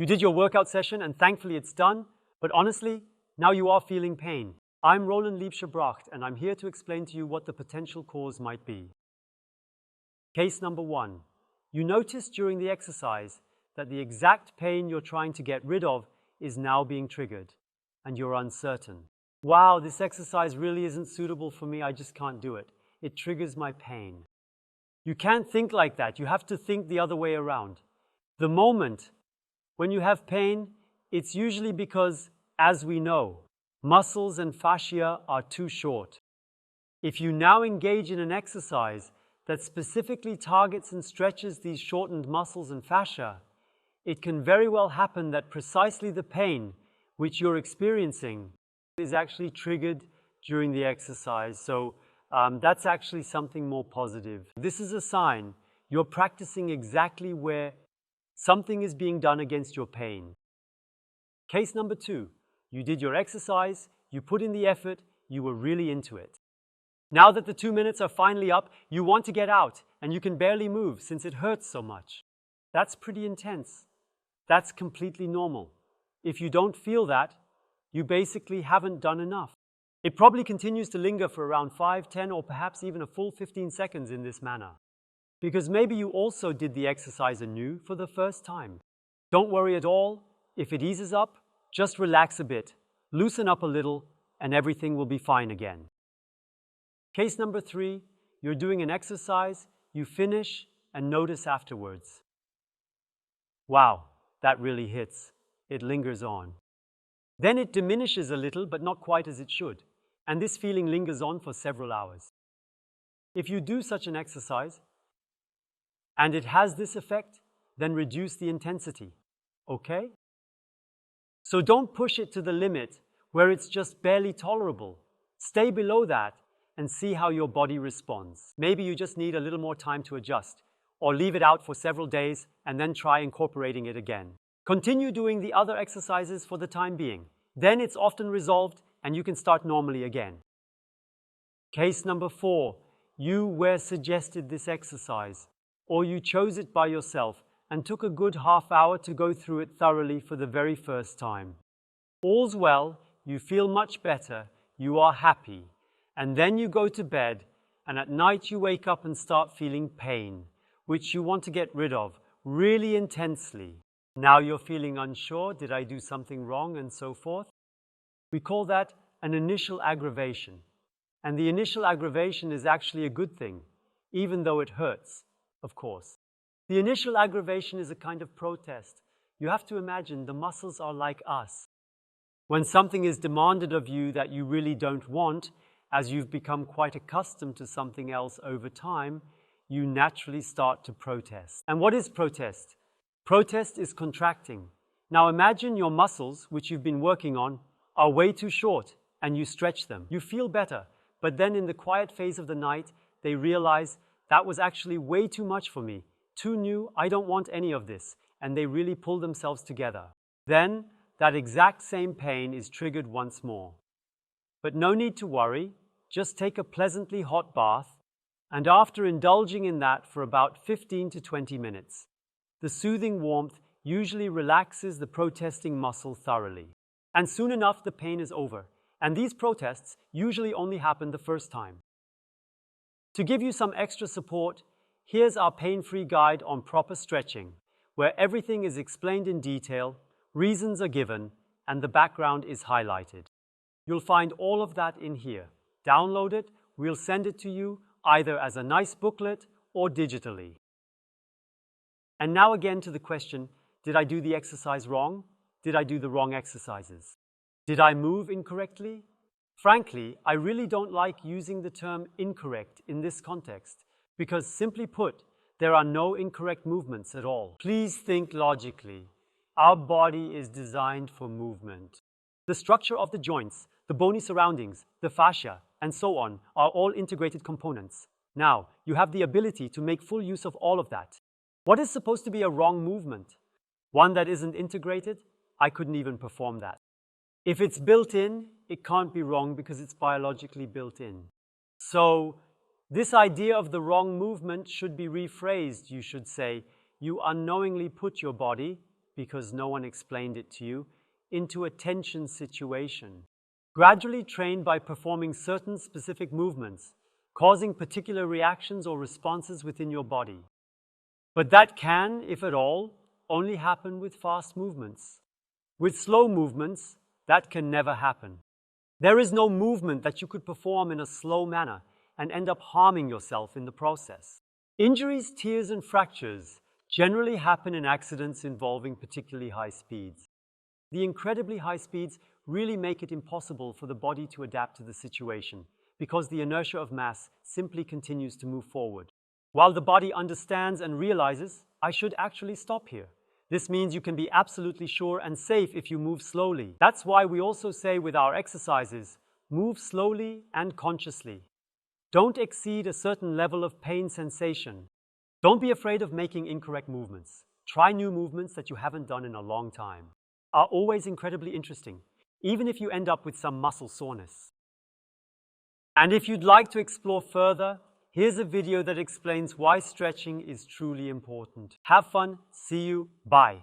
You did your workout session and thankfully it's done, but honestly, now you are feeling pain. I'm Liebscher Bracht and I'm here to explain to you what the potential cause might be. Case number 1. You noticed during the exercise that the exact pain you're trying to get rid of is now being triggered, and you're uncertain. Wow, this exercise really isn't suitable for me, I just can't do it. It triggers my pain. You can't think like that, you have to think the other way around. The moment when you have pain, it's usually because, as we know, muscles and fascia are too short. If you now engage in an exercise that specifically targets and stretches these shortened muscles and fascia, it can very well happen that precisely the pain which you're experiencing is actually triggered during the exercise. So that's actually something more positive. This is a sign you're practicing exactly where something is being done against your pain. Case number 2. You did your exercise, you put in the effort, you were really into it. Now that the 2 minutes are finally up, you want to get out and you can barely move since it hurts so much. That's pretty intense. That's completely normal. If you don't feel that, you basically haven't done enough. It probably continues to linger for around 5, 10, or perhaps even a full 15 seconds in this manner. Because maybe you also did the exercise anew for the first time. Don't worry at all. If it eases up, just relax a bit, loosen up a little, and everything will be fine again. Case number 3, you're doing an exercise, you finish, and notice afterwards. Wow, that really hits. It lingers on. Then it diminishes a little, but not quite as it should. And this feeling lingers on for several hours. If you do such an exercise, and it has this effect, then reduce the intensity, okay? So don't push it to the limit where it's just barely tolerable. Stay below that and see how your body responds. Maybe you just need a little more time to adjust, or leave it out for several days and then try incorporating it again. Continue doing the other exercises for the time being. Then it's often resolved and you can start normally again. Case number 4. You were suggested this exercise, or you chose it by yourself and took a good half hour to go through it thoroughly for the very first time. All's well, you feel much better, you are happy, and then you go to bed, and at night you wake up and start feeling pain, which you want to get rid of really intensely. Now you're feeling unsure, did I do something wrong, and so forth? We call that an initial aggravation. And the initial aggravation is actually a good thing, even though it hurts. Of course. The initial aggravation is a kind of protest. You have to imagine the muscles are like us. When something is demanded of you that you really don't want, as you've become quite accustomed to something else over time, you naturally start to protest. And what is protest? Protest is contracting. Now imagine your muscles, which you've been working on, are way too short and you stretch them. You feel better, but then in the quiet phase of the night, they realize that was actually way too much for me, too new, I don't want any of this, and they really pull themselves together. Then, that exact same pain is triggered once more. But no need to worry, just take a pleasantly hot bath, and after indulging in that for about 15 to 20 minutes, the soothing warmth usually relaxes the protesting muscle thoroughly. And soon enough, the pain is over, and these protests usually only happen the first time. To give you some extra support, here's our pain-free guide on proper stretching, where everything is explained in detail, reasons are given, and the background is highlighted. You'll find all of that in here. Download it, we'll send it to you either as a nice booklet or digitally. And now again to the question, did I do the exercise wrong? Did I do the wrong exercises? Did I move incorrectly? Frankly, I really don't like using the term incorrect in this context because, simply put, there are no incorrect movements at all. Please think logically. Our body is designed for movement. The structure of the joints, the bony surroundings, the fascia, and so on are all integrated components. Now, you have the ability to make full use of all of that. What is supposed to be a wrong movement? One that isn't integrated? I couldn't even perform that. If it's built in, it can't be wrong because it's biologically built in. So, this idea of the wrong movement should be rephrased. You should say, you unknowingly put your body, because no one explained it to you, into a tension situation. Gradually trained by performing certain specific movements, causing particular reactions or responses within your body. But that can, if at all, only happen with fast movements. With slow movements, that can never happen. There is no movement that you could perform in a slow manner and end up harming yourself in the process. Injuries, tears, and fractures generally happen in accidents involving particularly high speeds. The incredibly high speeds really make it impossible for the body to adapt to the situation because the inertia of mass simply continues to move forward. While the body understands and realizes, I should actually stop here. This means you can be absolutely sure and safe if you move slowly. That's why we also say with our exercises, move slowly and consciously. Don't exceed a certain level of pain sensation. Don't be afraid of making incorrect movements. Try new movements that you haven't done in a long time. Are always incredibly interesting, even if you end up with some muscle soreness. And if you'd like to explore further, here's a video that explains why stretching is truly important. Have fun. See you. Bye.